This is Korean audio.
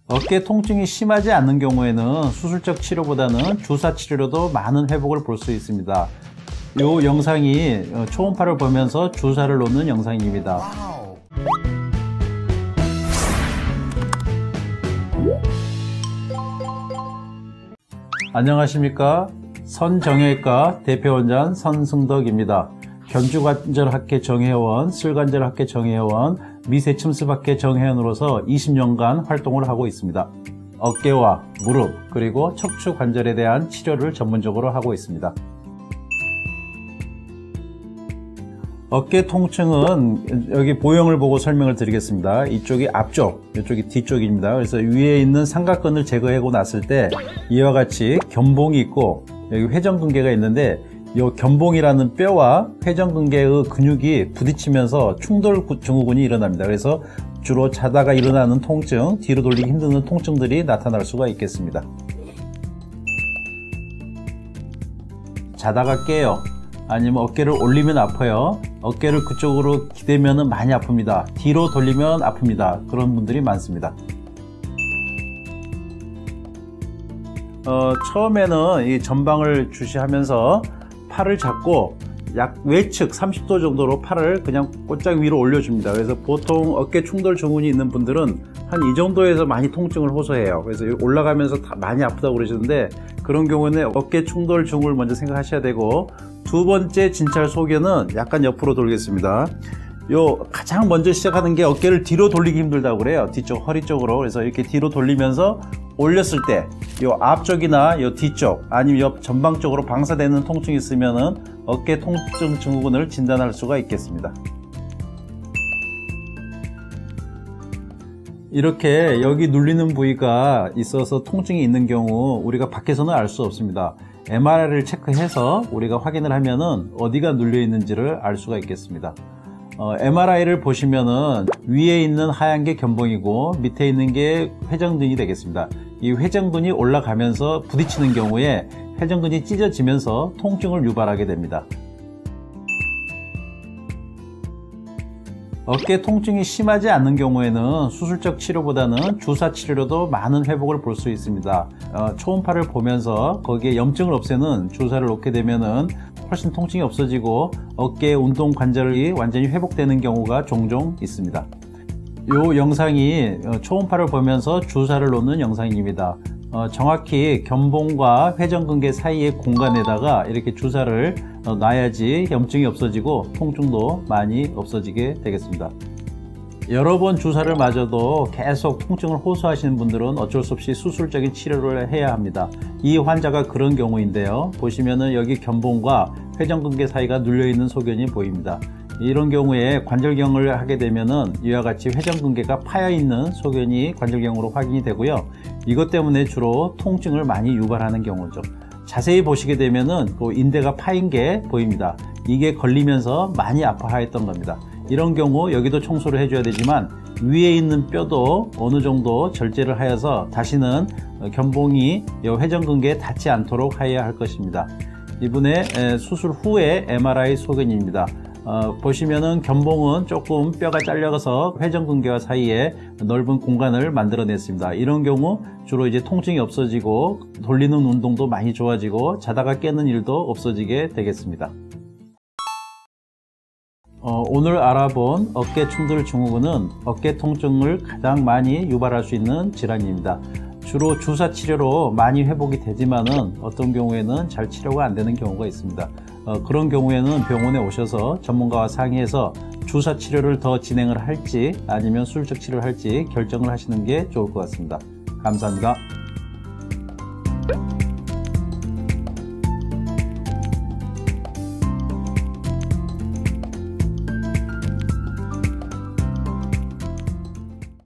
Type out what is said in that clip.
어깨 통증이 심하지 않는 경우에는 수술적 치료보다는 주사 치료로도 많은 회복을 볼 수 있습니다. 이 영상이 초음파를 보면서 주사를 놓는 영상입니다. 안녕하십니까? 선정형외과 대표원장 선승덕입니다. 견주관절학회 정회원, 슬관절학회 정회원, 미세침습학회 정회원으로서 20년간 활동을 하고 있습니다. 어깨와 무릎 그리고 척추 관절에 대한 치료를 전문적으로 하고 있습니다. 어깨 통증은 여기 보형을 보고 설명을 드리겠습니다. 이쪽이 앞쪽, 이쪽이 뒤쪽입니다. 그래서 위에 있는 삼각근을 제거하고 났을 때 이와 같이 견봉이 있고 여기 회전근개가 있는데 이 견봉이라는 뼈와 회전근개의 근육이 부딪히면서 충돌 증후군이 일어납니다. 그래서 주로 자다가 일어나는 통증, 뒤로 돌리기 힘든 통증들이 나타날 수가 있겠습니다. 자다가 깨요. 아니면 어깨를 올리면 아파요. 어깨를 그쪽으로 기대면 많이 아픕니다. 뒤로 돌리면 아픕니다. 그런 분들이 많습니다. 처음에는 이 전방을 주시하면서 팔을 잡고 약 외측 30도 정도로 팔을 그냥 곧장 위로 올려줍니다. 그래서 보통 어깨 충돌 증후군이 있는 분들은 한 이 정도에서 많이 통증을 호소해요. 그래서 올라가면서 다 많이 아프다고 그러시는데 그런 경우는 어깨 충돌 증후를 먼저 생각하셔야 되고, 두 번째 진찰 소견은 약간 옆으로 돌겠습니다. 가장 먼저 시작하는 게 어깨를 뒤로 돌리기 힘들다고 그래요. 뒤쪽 허리 쪽으로. 그래서 이렇게 뒤로 돌리면서 올렸을 때 앞쪽이나 뒤쪽 아니면 전방 쪽으로 방사되는 통증이 있으면은 어깨 통증 증후군을 진단할 수가 있겠습니다. 이렇게 여기 눌리는 부위가 있어서 통증이 있는 경우 우리가 밖에서는 알 수 없습니다. MRI를 체크해서 우리가 확인을 하면은 어디가 눌려 있는지를 알 수가 있겠습니다. MRI를 보시면은 위에 있는 하얀 게 견봉이고 밑에 있는 게 회전근이 되겠습니다. 이 회전근이 올라가면서 부딪히는 경우에 회전근이 찢어지면서 통증을 유발하게 됩니다. 어깨 통증이 심하지 않는 경우에는 수술적 치료보다는 주사 치료로도 많은 회복을 볼 수 있습니다. 초음파를 보면서 거기에 염증을 없애는 주사를 놓게 되면은 훨씬 통증이 없어지고 어깨 운동 관절이 완전히 회복되는 경우가 종종 있습니다. 이 영상이 초음파를 보면서 주사를 놓는 영상입니다. 정확히 견봉과 회전근개 사이의 공간에다가 이렇게 주사를 놔야지 염증이 없어지고 통증도 많이 없어지게 되겠습니다. 여러 번 주사를 맞아도 계속 통증을 호소하시는 분들은 어쩔 수 없이 수술적인 치료를 해야 합니다. 이 환자가 그런 경우인데요. 보시면은 여기 견봉과 회전근개 사이가 눌려있는 소견이 보입니다. 이런 경우에 관절경을 하게 되면은 이와 같이 회전근개가 파여있는 소견이 관절경으로 확인이 되고요. 이것 때문에 주로 통증을 많이 유발하는 경우죠. 자세히 보시게 되면은 그 인대가 파인 게 보입니다. 이게 걸리면서 많이 아파했던 겁니다. 이런 경우 여기도 청소를 해줘야 되지만 위에 있는 뼈도 어느 정도 절제를 하여서 다시는 견봉이 회전근개에 닿지 않도록 해야 할 것입니다. 이분의 수술 후에 MRI 소견입니다. 보시면은 견봉은 조금 뼈가 잘려서 회전근개와 사이에 넓은 공간을 만들어냈습니다. 이런 경우 주로 이제 통증이 없어지고 돌리는 운동도 많이 좋아지고 자다가 깨는 일도 없어지게 되겠습니다. 오늘 알아본 어깨 충돌 증후군은 어깨 통증을 가장 많이 유발할 수 있는 질환입니다. 주로 주사 치료로 많이 회복이 되지만은 어떤 경우에는 잘 치료가 안 되는 경우가 있습니다. 그런 경우에는 병원에 오셔서 전문가와 상의해서 주사 치료를 더 진행을 할지 아니면 수술적 치료를 할지 결정을 하시는 게 좋을 것 같습니다. 감사합니다.